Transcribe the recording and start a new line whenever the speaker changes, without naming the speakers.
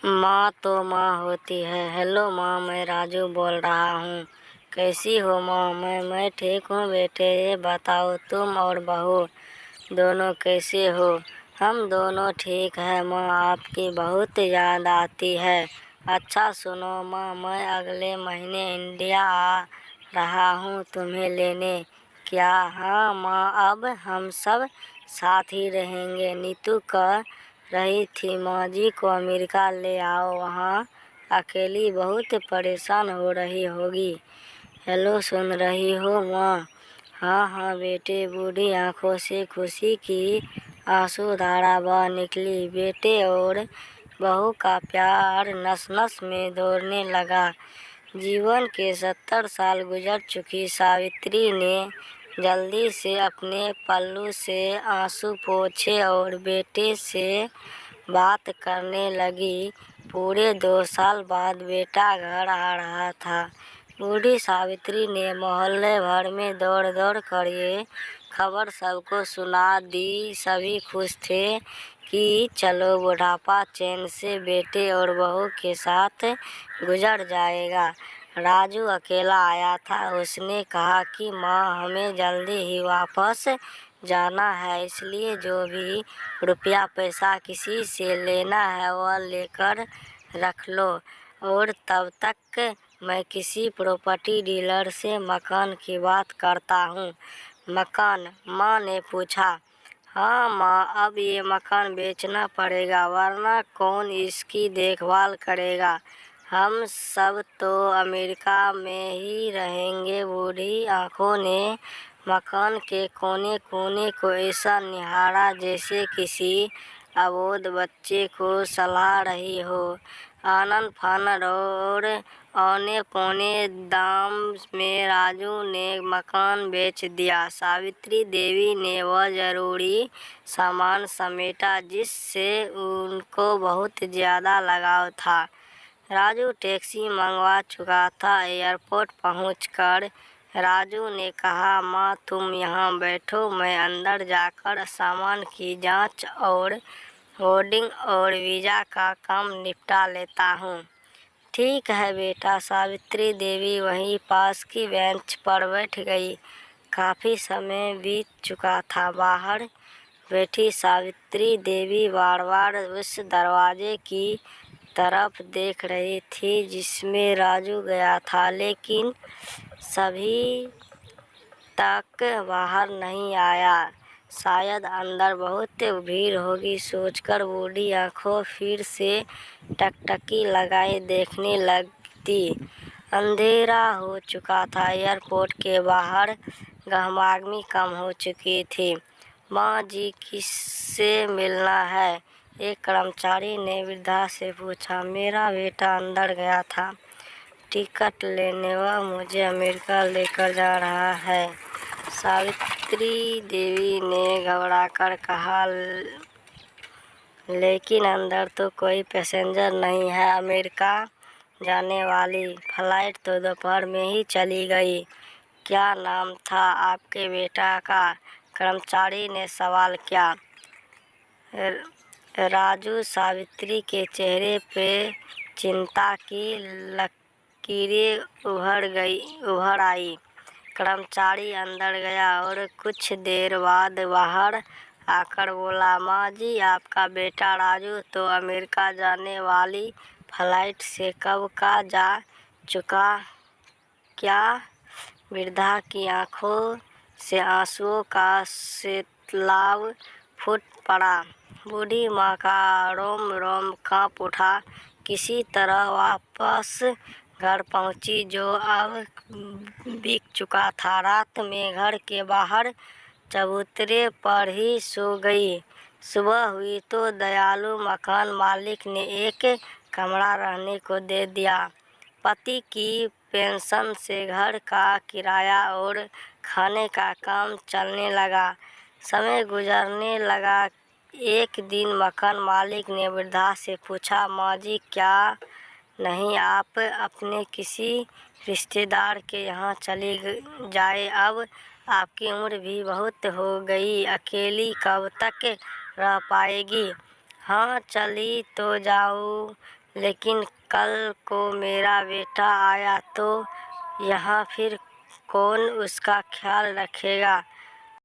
माँ तो माँ होती है। हेलो माँ, मैं राजू बोल रहा हूँ। कैसी हो माँ? मैं ठीक हूँ बेटे। ये बताओ तुम और बहू दोनों कैसे हो? हम दोनों ठीक है माँ। आपकी बहुत याद आती है। अच्छा सुनो माँ, मैं अगले महीने इंडिया आ रहा हूँ तुम्हें लेने। क्या? हाँ माँ, अब हम सब साथ ही रहेंगे। नीतू कह रही थी माँ जी को अमेरिका ले आओ, वहाँ अकेली बहुत परेशान हो रही होगी। हेलो, सुन रही हो माँ? हाँ हाँ बेटे। बूढ़ी आंखों से खुशी की आंसू धारा बह निकली। बेटे और बहू का प्यार नस नस में दौड़ने लगा। जीवन के 70 साल गुजर चुकी सावित्री ने जल्दी से अपने पल्लू से आंसू पोंछे और बेटे से बात करने लगी। पूरे 2 साल बाद बेटा घर आ रहा था। बूढ़ी सावित्री ने मोहल्ले भर में दौड़ दौड़ कर ये खबर सबको सुना दी। सभी खुश थे कि चलो बुढ़ापा चैन से बेटे और बहू के साथ गुजर जाएगा। राजू अकेला आया था। उसने कहा कि माँ, हमें जल्दी ही वापस जाना है, इसलिए जो भी रुपया पैसा किसी से लेना है वह लेकर रख लो, और तब तक मैं किसी प्रॉपर्टी डीलर से मकान की बात करता हूँ। मकान? माँ ने पूछा। हाँ माँ, अब ये मकान बेचना पड़ेगा, वरना कौन इसकी देखभाल करेगा? हम सब तो अमेरिका में ही रहेंगे। बूढ़ी आंखों ने मकान के कोने कोने को ऐसा निहारा जैसे किसी अबोध बच्चे को सलाह रही हो। आनन फानन और औने पौने दाम में राजू ने मकान बेच दिया। सावित्री देवी ने वह जरूरी सामान समेटा जिससे उनको बहुत ज़्यादा लगाव था। राजू टैक्सी मंगवा चुका था। एयरपोर्ट पहुंचकर राजू ने कहा, माँ तुम यहाँ बैठो, मैं अंदर जाकर सामान की जांच और बोर्डिंग और वीज़ा का काम निपटा लेता हूँ। ठीक है बेटा। सावित्री देवी वहीं पास की बेंच पर बैठ गई। काफ़ी समय बीत चुका था। बाहर बैठी सावित्री देवी बार बार उस दरवाजे की तरफ देख रही थी जिसमें राजू गया था, लेकिन सभी तक बाहर नहीं आया। शायद अंदर बहुत भीड़ होगी सोचकर बूढ़ी आंखों फिर से टकटकी लगाए देखने लगती। अंधेरा हो चुका था। एयरपोर्ट के बाहर गहमागमी कम हो चुकी थी। माँ जी, किससे मिलना है? एक कर्मचारी ने वृद्धा से पूछा। मेरा बेटा अंदर गया था टिकट लेने, वह मुझे अमेरिका लेकर जा रहा है, सावित्री देवी ने घबराकर कहा। लेकिन अंदर तो कोई पैसेंजर नहीं है। अमेरिका जाने वाली फ्लाइट तो दोपहर में ही चली गई। क्या नाम था आपके बेटा का? कर्मचारी ने सवाल किया। राजू। सावित्री के चेहरे पे चिंता की लकीरें उभर आई। कर्मचारी अंदर गया और कुछ देर बाद बाहर आकर बोला, माँ जी, आपका बेटा राजू तो अमेरिका जाने वाली फ्लाइट से कब का जा चुका। क्या? वृद्धा की आंखों से आंसुओं का सैलाब फूट पड़ा। बूढ़ी माँ का रोम रोम कांप उठा। किसी तरह वापस घर पहुंची जो अब बीत चुका था। रात में घर के बाहर चबूतरे पर ही सो गई। सुबह हुई तो दयालु मकान मालिक ने एक कमरा रहने को दे दिया। पति की पेंशन से घर का किराया और खाने का काम चलने लगा। समय गुजरने लगा। एक दिन मकान मालिक ने वृद्धा से पूछा, माँ जी, क्या नहीं आप अपने किसी रिश्तेदार के यहाँ चली जाए? अब आपकी उम्र भी बहुत हो गई, अकेली कब तक रह पाएगी? हाँ, चली तो लेकिन कल को मेरा बेटा आया तो यहाँ फिर कौन उसका ख्याल रखेगा।